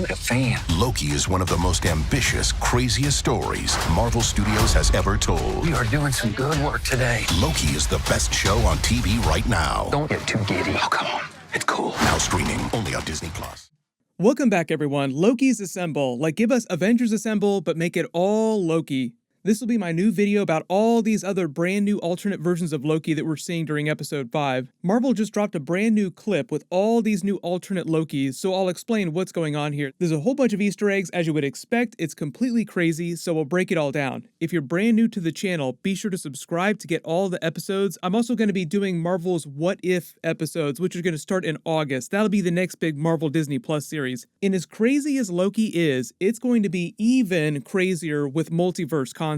I'm a fan. Loki is one of the most ambitious, craziest stories Marvel Studios has ever told. We are doing some good work today. Loki is the best show on TV right now. Don't get too giddy. Oh, come on. It's cool. Now streaming only on Disney+. Welcome back, everyone. Loki's Assemble. Like, give us Avengers Assemble, but make it all Loki. This will be my new video about all these other brand new alternate versions of Loki that we're seeing during episode 5. Marvel just dropped a brand new clip with all these new alternate Lokis, so I'll explain what's going on here. There's a whole bunch of Easter eggs, as you would expect. It's completely crazy, so we'll break it all down. If you're brand new to the channel, be sure to subscribe to get all the episodes. I'm also going to be doing Marvel's What If episodes, which are going to start in August. That'll be the next big Marvel Disney Plus series. And as crazy as Loki is, it's going to be even crazier with multiverse concepts.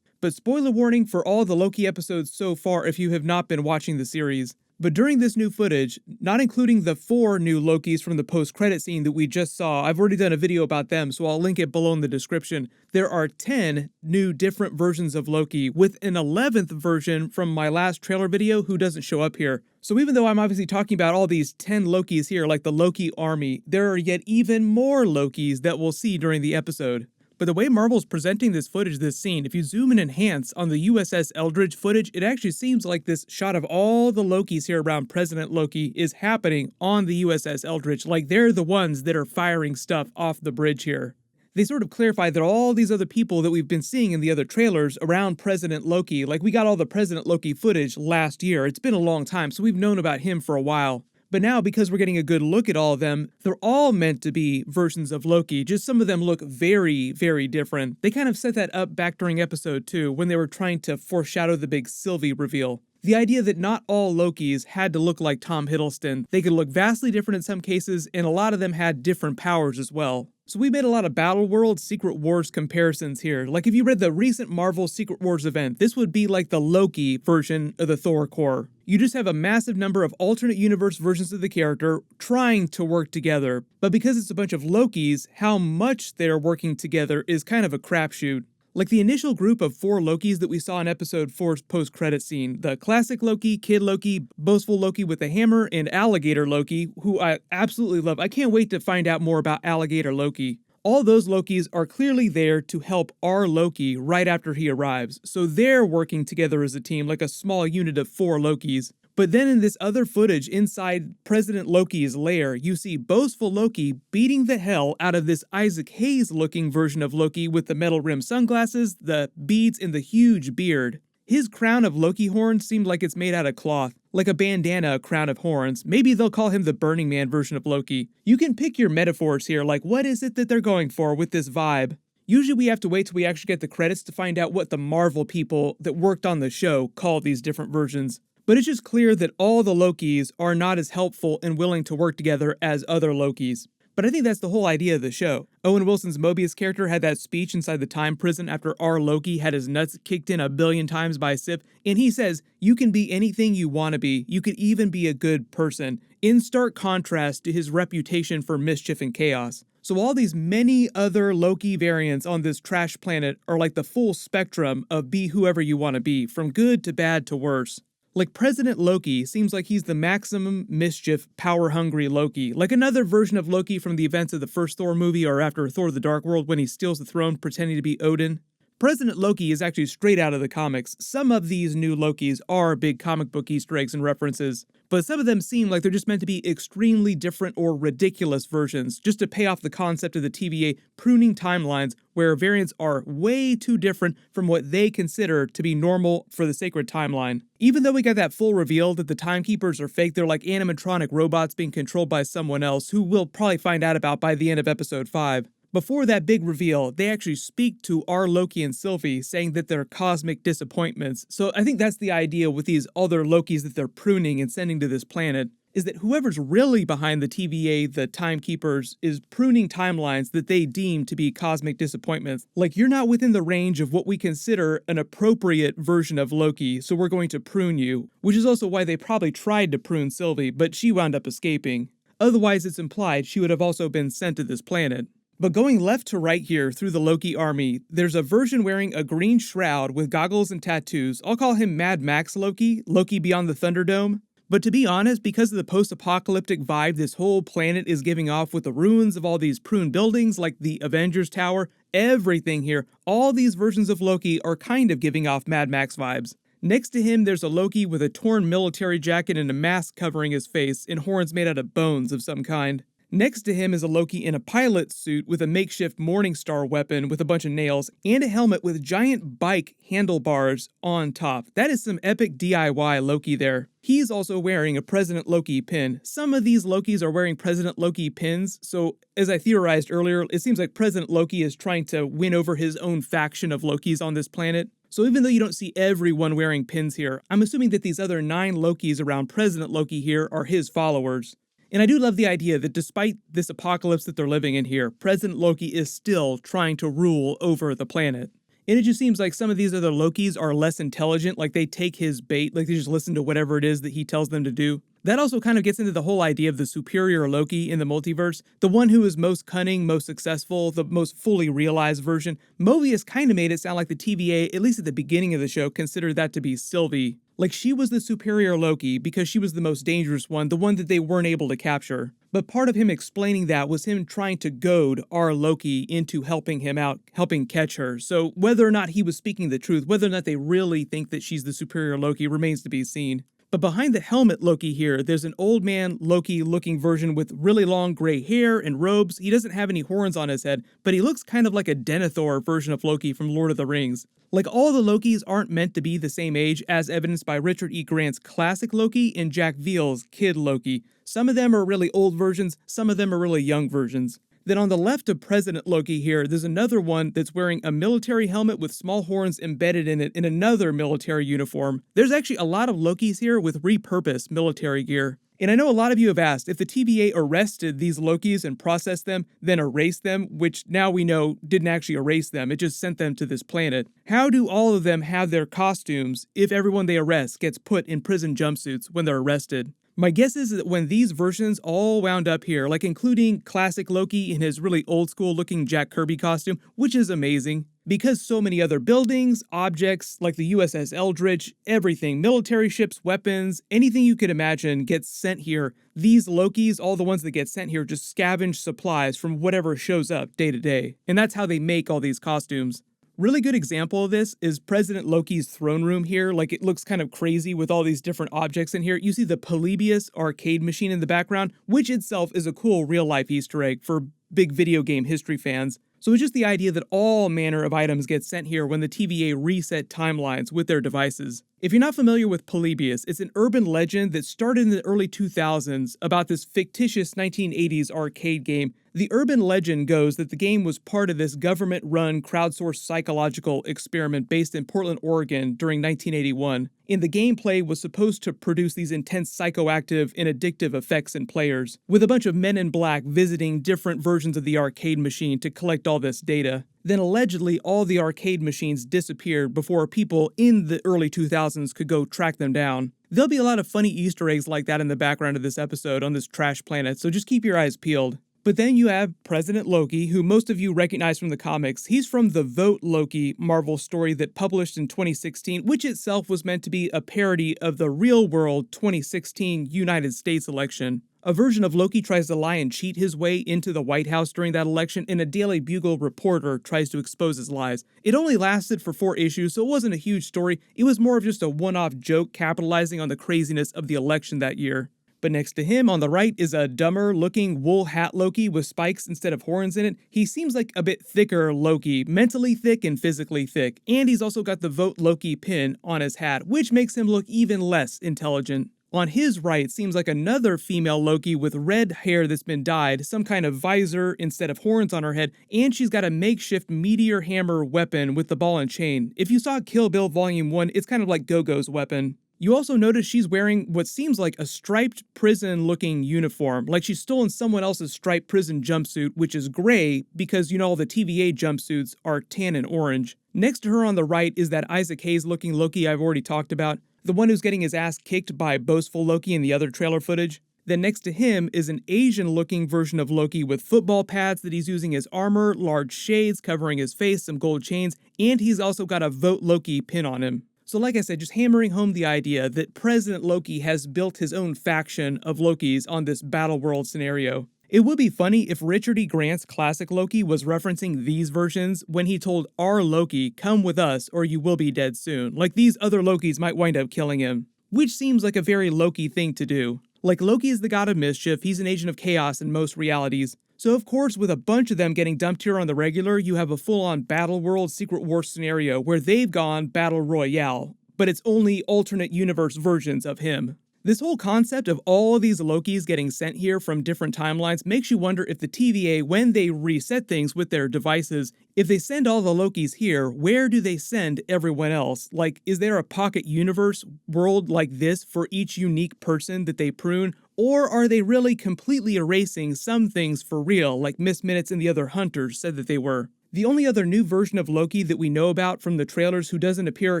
But spoiler warning for all the Loki episodes so far if you have not been watching the series. But during this new footage, not including the 4 new Lokis from the post-credit scene that we just saw, I've already done a video about them, so I'll link it below in the description. There are 10 new different versions of Loki, with an 11th version from my last trailer video who doesn't show up here. So even though I'm obviously talking about all these 10 Lokis here, like the Loki army, there are yet even more Lokis that we'll see during the episode. But the way Marvel's presenting this footage, this scene, if you zoom and enhance on the USS Eldridge footage, it actually seems like this shot of all the Lokis here around President Loki is happening on the USS Eldridge, like they're the ones that are firing stuff off the bridge here. They sort of clarify that all these other people that we've been seeing in the other trailers around President Loki, like we got all the President Loki footage last year, it's been a long time, so we've known about him for a while. But now, because we're getting a good look at all of them, they're all meant to be versions of Loki, just some of them look very, very different. They kind of set that up back during episode 2, when they were trying to foreshadow the big Sylvie reveal. The idea that not all Lokis had to look like Tom Hiddleston. They could look vastly different in some cases, and a lot of them had different powers as well. So we made a lot of Battle World Secret Wars comparisons here. Like if you read the recent Marvel Secret Wars event, this would be like the Loki version of the Thor Corps. You just have a massive number of alternate universe versions of the character trying to work together. But because it's a bunch of Lokis, how much they're working together is kind of a crapshoot. Like the initial group of 4 Lokis that we saw in episode 4's post-credit scene, the classic Loki, Kid Loki, Boastful Loki with the hammer, and Alligator Loki, who I absolutely love. I can't wait to find out more about Alligator Loki. All those Lokis are clearly there to help our Loki right after he arrives, so they're working together as a team like a small unit of 4 Lokis. But then in this other footage inside President Loki's lair, you see Boastful Loki beating the hell out of this Isaac Hayes-looking version of Loki with the metal rim sunglasses, the beads, and the huge beard. His crown of Loki horns seemed like it's made out of cloth, like a bandana crown of horns. Maybe they'll call him the Burning Man version of Loki. You can pick your metaphors here, like what is it that they're going for with this vibe? Usually we have to wait till we actually get the credits to find out what the Marvel people that worked on the show call these different versions. But it's just clear that all the Lokis are not as helpful and willing to work together as other Lokis. But I think that's the whole idea of the show. Owen Wilson's Mobius character had that speech inside the time prison after our Loki had his nuts kicked in 1 billion times by Sif, and he says, you can be anything you want to be. You could even be a good person, in stark contrast to his reputation for mischief and chaos. So all these many other Loki variants on this trash planet are like the full spectrum of be whoever you want to be, from good to bad to worse. Like President Loki seems like he's the maximum mischief, power-hungry Loki, like another version of Loki from the events of the first Thor movie or after Thor the Dark World when he steals the throne pretending to be Odin. President Loki is actually straight out of the comics. Some of these new Lokis are big comic book Easter eggs and references, but some of them seem like they're just meant to be extremely different or ridiculous versions, just to pay off the concept of the TVA pruning timelines where variants are way too different from what they consider to be normal for the sacred timeline. Even though we got that full reveal that the timekeepers are fake, they're like animatronic robots being controlled by someone else who we'll probably find out about by the end of episode 5. Before that big reveal, they actually speak to our Loki and Sylvie, saying that they're cosmic disappointments. So I think that's the idea with these other Lokis that they're pruning and sending to this planet, is that whoever's really behind the TVA, the timekeepers, is pruning timelines that they deem to be cosmic disappointments. Like, you're not within the range of what we consider an appropriate version of Loki, so we're going to prune you. Which is also why they probably tried to prune Sylvie, but she wound up escaping. Otherwise, it's implied she would have also been sent to this planet. But going left to right here through the Loki army, there's a version wearing a green shroud with goggles and tattoos. I'll call him Mad Max Loki, Loki Beyond the Thunderdome. But to be honest, because of the post-apocalyptic vibe this whole planet is giving off with the ruins of all these pruned buildings like the Avengers Tower, everything here, all these versions of Loki are kind of giving off Mad Max vibes. Next to him, there's a Loki with a torn military jacket and a mask covering his face and horns made out of bones of some kind. Next to him is a Loki in a pilot suit with a makeshift Morningstar weapon with a bunch of nails and a helmet with giant bike handlebars on top. That is some epic DIY Loki there. He's also wearing a President Loki pin. Some of these Lokis are wearing President Loki pins, so as I theorized earlier, it seems like President Loki is trying to win over his own faction of Lokis on this planet. So even though you don't see everyone wearing pins here, I'm assuming that these other 9 Lokis around President Loki here are his followers. And I do love the idea that despite this apocalypse that they're living in here, President Loki is still trying to rule over the planet. And it just seems like some of these other Lokis are less intelligent, like they take his bait, like they just listen to whatever it is that he tells them to do. That also kind of gets into the whole idea of the superior Loki in the multiverse, the one who is most cunning, most successful, the most fully realized version. Mobius kind of made it sound like the TVA, at least at the beginning of the show, considered that to be Sylvie. Like she was the superior Loki because she was the most dangerous one, the one that they weren't able to capture. But part of him explaining that was him trying to goad our Loki into helping him out, helping catch her. So whether or not he was speaking the truth, whether or not they really think that she's the superior Loki remains to be seen. But behind the helmet Loki here, there's an old man Loki looking version with really long gray hair and robes. He doesn't have any horns on his head, but he looks kind of like a Denethor version of Loki from Lord of the Rings. Like all the Lokis aren't meant to be the same age, as evidenced by Richard E. Grant's classic Loki and Jack Veal's kid Loki. Some of them are really old versions, some of them are really young versions. Then on the left of President Loki here, there's another one that's wearing a military helmet with small horns embedded in it in another military uniform. There's actually a lot of Lokis here with repurposed military gear. And I know a lot of you have asked if the TVA arrested these Lokis and processed them, then erased them, which now we know didn't actually erase them, it just sent them to this planet. How do all of them have their costumes if everyone they arrest gets put in prison jumpsuits when they're arrested? My guess is that when these versions all wound up here, like including classic Loki in his really old school looking Jack Kirby costume, which is amazing, because so many other buildings, objects like the USS Eldridge, everything, military ships, weapons, anything you could imagine gets sent here. These Lokis, all the ones that get sent here, just scavenge supplies from whatever shows up day to day. And that's how they make all these costumes. Really good example of this is President Loki's throne room here. Like it looks kind of crazy with all these different objects in here. You see the Polybius arcade machine in the background, which itself is a cool real-life Easter egg for big video game history fans. So it's just the idea that all manner of items get sent here when the TVA reset timelines with their devices. If you're not familiar with Polybius, it's an urban legend that started in the early 2000s about this fictitious 1980s arcade game. The urban legend goes that the game was part of this government-run crowdsourced psychological experiment based in Portland, Oregon during 1981. And the gameplay was supposed to produce these intense psychoactive and addictive effects in players, with a bunch of men in black visiting different versions of the arcade machine to collect all this data. Then allegedly all the arcade machines disappeared before people in the early 2000s could go track them down. There'll be a lot of funny Easter eggs like that in the background of this episode on this trash planet, so just keep your eyes peeled. But then you have President Loki, who most of you recognize from the comics. He's from the Vote Loki Marvel story that published in 2016, which itself was meant to be a parody of the real-world 2016 United States election. A version of Loki tries to lie and cheat his way into the White House during that election, and a Daily Bugle reporter tries to expose his lies. It only lasted for 4 issues, so it wasn't a huge story. It was more of just a one-off joke capitalizing on the craziness of the election that year. But next to him on the right is a dumber-looking wool hat Loki with spikes instead of horns in it. He seems like a bit thicker Loki, mentally thick and physically thick. And he's also got the Vote Loki pin on his hat, which makes him look even less intelligent. On his right seems like another female Loki with red hair that's been dyed, some kind of visor instead of horns on her head, and she's got a makeshift meteor hammer weapon with the ball and chain. If you saw Kill Bill Volume 1, it's kind of like Go-Go's weapon. You also notice she's wearing what seems like a striped prison-looking uniform, like she's stolen someone else's striped prison jumpsuit, which is gray because, you know, all the TVA jumpsuits are tan and orange. Next to her on the right is that Isaac Hayes-looking Loki I've already talked about, the one who's getting his ass kicked by Boastful Loki in the other trailer footage. Then next to him is an Asian-looking version of Loki with football pads that he's using as armor, large shades covering his face, some gold chains, and he's also got a Vote Loki pin on him. So like I said, just hammering home the idea that President Loki has built his own faction of Lokis on this battle world scenario. It would be funny if Richard E. Grant's classic Loki was referencing these versions when he told our Loki, "Come with us or you will be dead soon," like these other Lokis might wind up killing him. Which seems like a very Loki thing to do. Like Loki is the god of mischief, he's an agent of chaos in most realities. So of course, with a bunch of them getting dumped here on the regular, you have a full-on Battle World Secret War scenario where they've gone Battle Royale, but it's only alternate universe versions of him. This whole concept of all of these Lokis getting sent here from different timelines makes you wonder if the TVA, when they reset things with their devices, if they send all the Lokis here, where do they send everyone else? Like, is there a pocket universe world like this for each unique person that they prune? Or are they really completely erasing some things for real, like Miss Minutes and the other hunters said that they were? The only other new version of Loki that we know about from the trailers who doesn't appear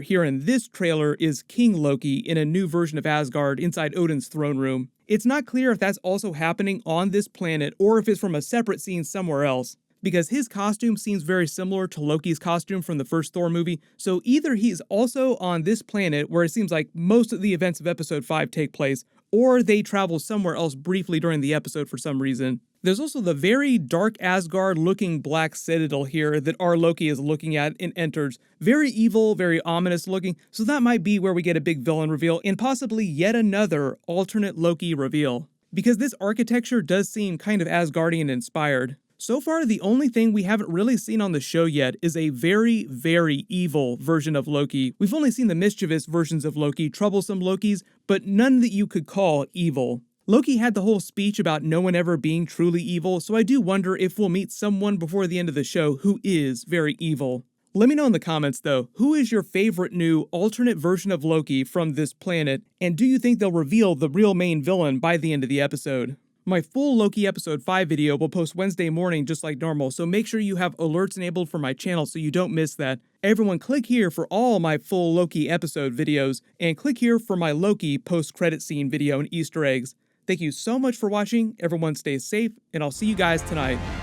here in this trailer is King Loki in a new version of Asgard inside Odin's throne room. It's not clear if that's also happening on this planet or if it's from a separate scene somewhere else, because his costume seems very similar to Loki's costume from the first Thor movie, so either he's also on this planet where it seems like most of the events of episode 5 take place, or they travel somewhere else briefly during the episode for some reason. There's also the very dark Asgard-looking black citadel here that our Loki is looking at and enters. Very evil, very ominous looking, so that might be where we get a big villain reveal and possibly yet another alternate Loki reveal. Because this architecture does seem kind of Asgardian inspired. So far, the only thing we haven't really seen on the show yet is a very, very evil version of Loki. We've only seen the mischievous versions of Loki, troublesome Lokis, but none that you could call evil. Loki had the whole speech about no one ever being truly evil, so I do wonder if we'll meet someone before the end of the show who is very evil. Let me know in the comments though, who is your favorite new alternate version of Loki from this planet, and do you think they'll reveal the real main villain by the end of the episode? My full Loki episode 5 video will post Wednesday morning just like normal, so make sure you have alerts enabled for my channel so you don't miss that. Everyone click here for all my full Loki episode videos, and click here for my Loki post-credit scene video and Easter eggs. Thank you so much for watching, everyone stay safe, and I'll see you guys tonight.